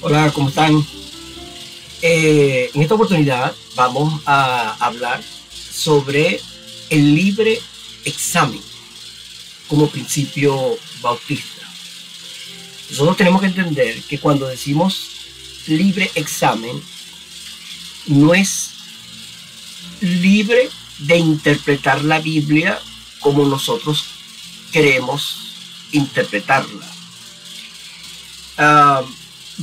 Hola, ¿cómo están? En esta oportunidad vamos a hablar sobre el libre examen como principio bautista. Nosotros tenemos que entender que cuando decimos libre examen, no es libre de interpretar la Biblia como nosotros queremos interpretarla.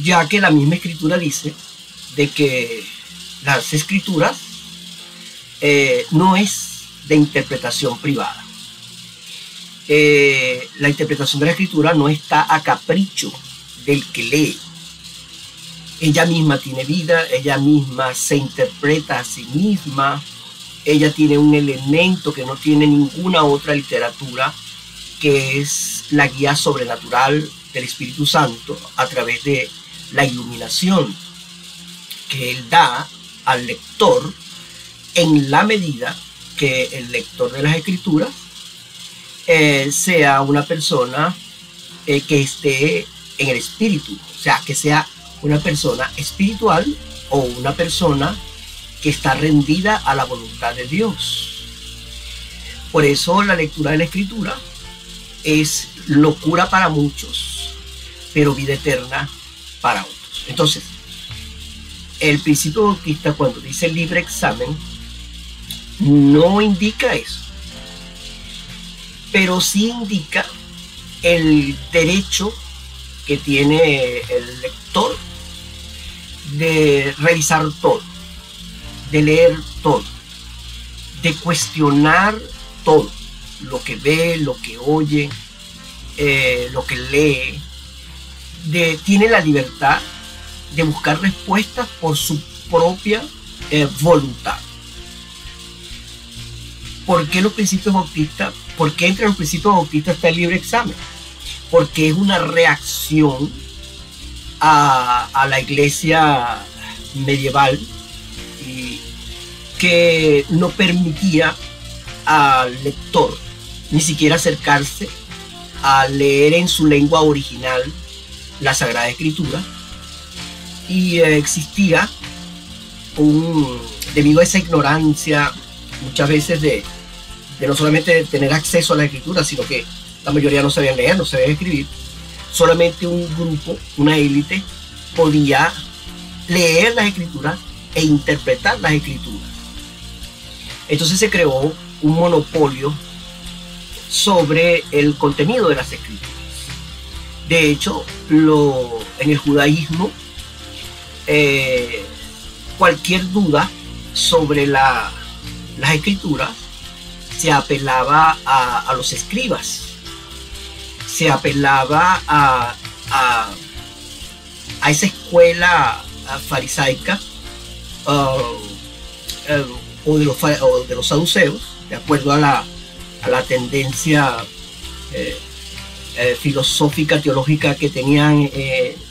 Ya que la misma escritura dice de que las escrituras no es de interpretación privada. La interpretación de la escritura no está a capricho del que lee. Ella misma tiene vida, ella misma se interpreta a sí misma, ella tiene un elemento que no tiene ninguna otra literatura, que es la guía sobrenatural del Espíritu Santo a través de la iluminación que él da al lector en la medida que el lector de las escrituras sea una persona que esté en el espíritu, o sea, que sea una persona espiritual o una persona que está rendida a la voluntad de Dios. Por eso la lectura de la escritura es locura para muchos, pero vida eterna para otros. Entonces, el principio bautista, cuando dice libre examen, no indica eso, pero sí indica el derecho que tiene el lector de revisar todo, de leer todo, de cuestionar todo, lo que ve, lo que oye, lo que lee, tiene la libertad de buscar respuestas por su propia voluntad. ¿Por qué los principios bautistas? ¿Por qué entre los principios bautistas está el libre examen? Porque es una reacción a la iglesia medieval y que no permitía al lector ni siquiera acercarse a leer en su lengua original la Sagrada Escritura, y existía debido a esa ignorancia muchas veces de no solamente de tener acceso a la escritura, sino que la mayoría no sabían leer, no sabían escribir. Solamente un grupo, una élite, podía leer las escrituras e interpretar las escrituras. Entonces se creó un monopolio sobre el contenido de las escrituras. De hecho, en el judaísmo, cualquier duda sobre las escrituras se apelaba a los escribas, se apelaba a esa escuela farisaica o de los saduceos, de acuerdo a la tendencia filosófica, teológica que tenían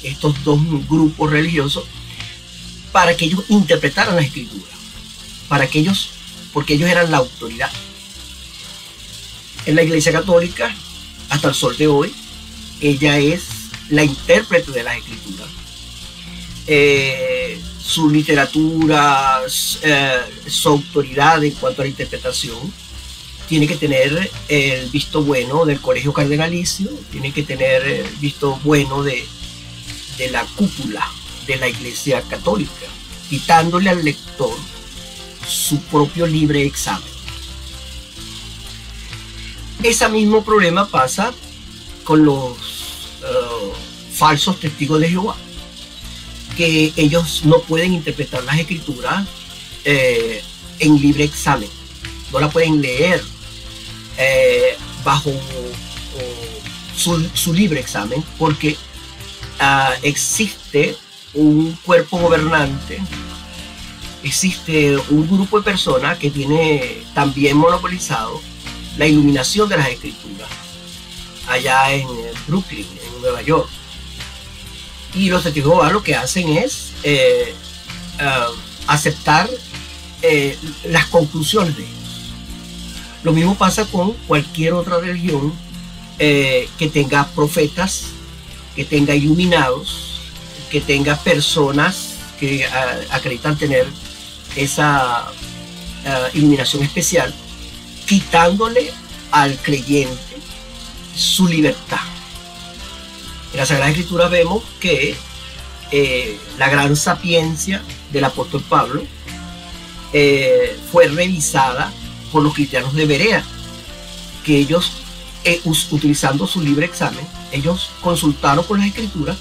estos dos grupos religiosos, para que ellos interpretaran la escritura, porque ellos eran la autoridad. En la Iglesia Católica, hasta el sol de hoy, ella es la intérprete de las escrituras. Su literatura, su autoridad en cuanto a la interpretación, tiene que tener el visto bueno del colegio cardenalicio, tiene que tener el visto bueno de la cúpula de la Iglesia Católica, quitándole al lector su propio libre examen. Ese mismo problema pasa con los falsos testigos de Jehová, que ellos no pueden interpretar las escrituras en libre examen, no la pueden leer bajo su libre examen, porque existe un cuerpo gobernante, existe un grupo de personas que tiene también monopolizado la iluminación de las escrituras allá en Brooklyn, en Nueva York. Y los testigos de Jehová lo que hacen es aceptar las conclusiones de ellos. Lo mismo pasa con cualquier otra religión que tenga profetas, que tenga iluminados, que tenga personas que acreditan tener esa iluminación especial, quitándole al creyente su libertad. En la Sagrada Escritura vemos que la gran sapiencia del apóstol Pablo fue revisada por los cristianos de Berea, que ellos, utilizando su libre examen, ellos consultaron con las Escrituras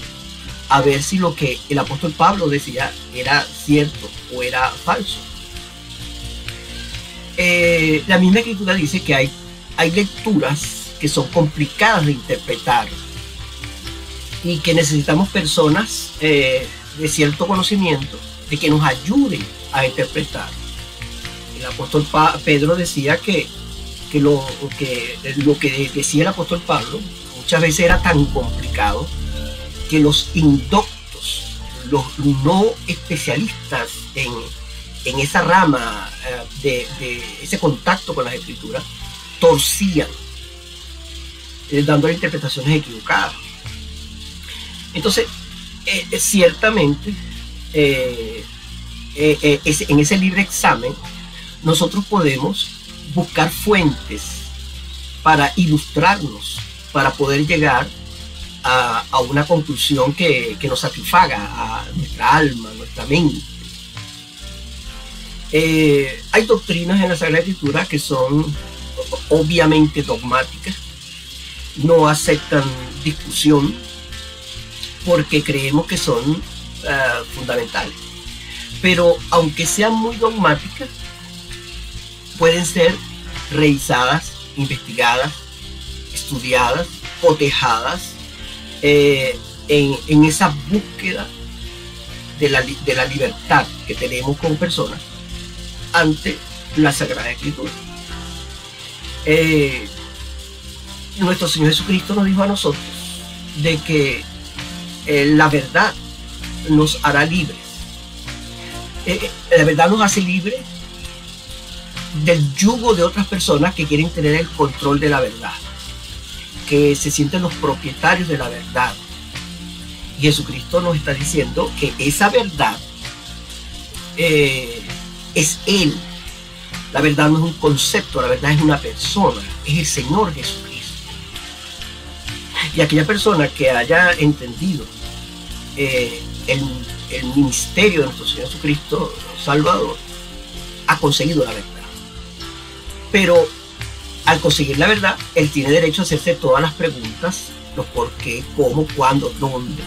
a ver si lo que el apóstol Pablo decía era cierto o era falso. La misma Escritura dice que hay lecturas que son complicadas de interpretar y que necesitamos personas de cierto conocimiento, de que nos ayuden a interpretar. El apóstol Pedro decía que lo que decía el apóstol Pablo muchas veces era tan complicado que los indoctos, los no especialistas en esa rama de ese contacto con las Escrituras, torcían, dando interpretaciones equivocadas. Entonces, ciertamente, en ese libre examen, nosotros podemos buscar fuentes para ilustrarnos, para poder llegar a una conclusión que nos satisfaga a nuestra alma, a nuestra mente. Hay doctrinas en la Sagrada Escritura que son obviamente dogmáticas, no aceptan discusión porque creemos que son fundamentales. Pero aunque sean muy dogmáticas, pueden ser revisadas, investigadas, estudiadas, cotejadas en esa búsqueda de la libertad que tenemos como personas ante la Sagrada Escritura. Nuestro Señor Jesucristo nos dijo a nosotros de que la verdad nos hará libres. La verdad nos hace libres del yugo de otras personas que quieren tener el control de la verdad, que se sienten los propietarios de la verdad. Y Jesucristo nos está diciendo que esa verdad es Él. La verdad no es un concepto, la verdad es una persona, es el Señor Jesucristo. Y aquella persona que haya entendido el ministerio de nuestro Señor Jesucristo Salvador ha conseguido la verdad. Pero al conseguir la verdad, él tiene derecho a hacerse todas las preguntas, los por qué, cómo, cuándo, dónde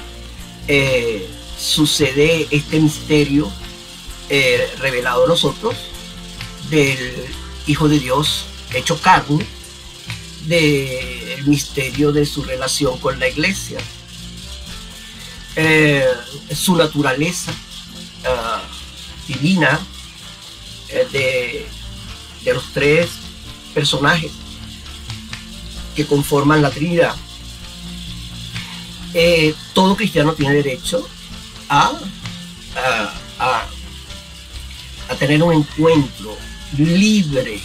sucede este misterio revelado a nosotros del Hijo de Dios hecho carne, del misterio de su relación con la iglesia, su naturaleza divina, de los tres personajes que conforman la Trinidad. Todo cristiano tiene derecho a tener un encuentro libre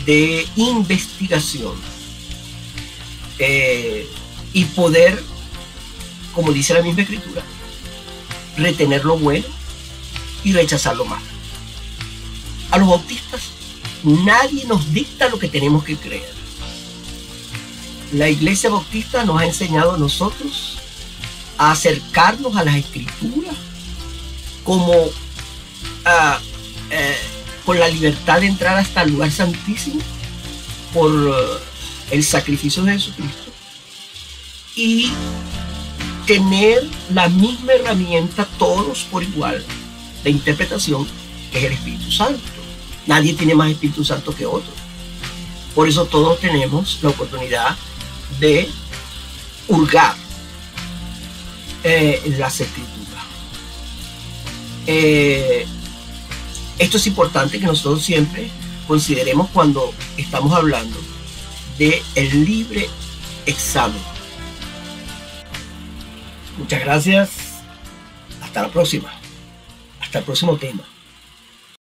de investigación y poder, como dice la misma Escritura, retener lo bueno y rechazar lo malo. A los bautistas nadie nos dicta lo que tenemos que creer. La Iglesia Bautista nos ha enseñado a nosotros a acercarnos a las Escrituras como con la libertad de entrar hasta el lugar santísimo por el sacrificio de Jesucristo y tener la misma herramienta todos por igual de interpretación, que es el Espíritu Santo. Nadie tiene más Espíritu Santo que otro. Por eso todos tenemos la oportunidad de hurgar las Escrituras. Esto es importante que nosotros siempre consideremos cuando estamos hablando del libre examen. Muchas gracias. Hasta la próxima. Hasta el próximo tema.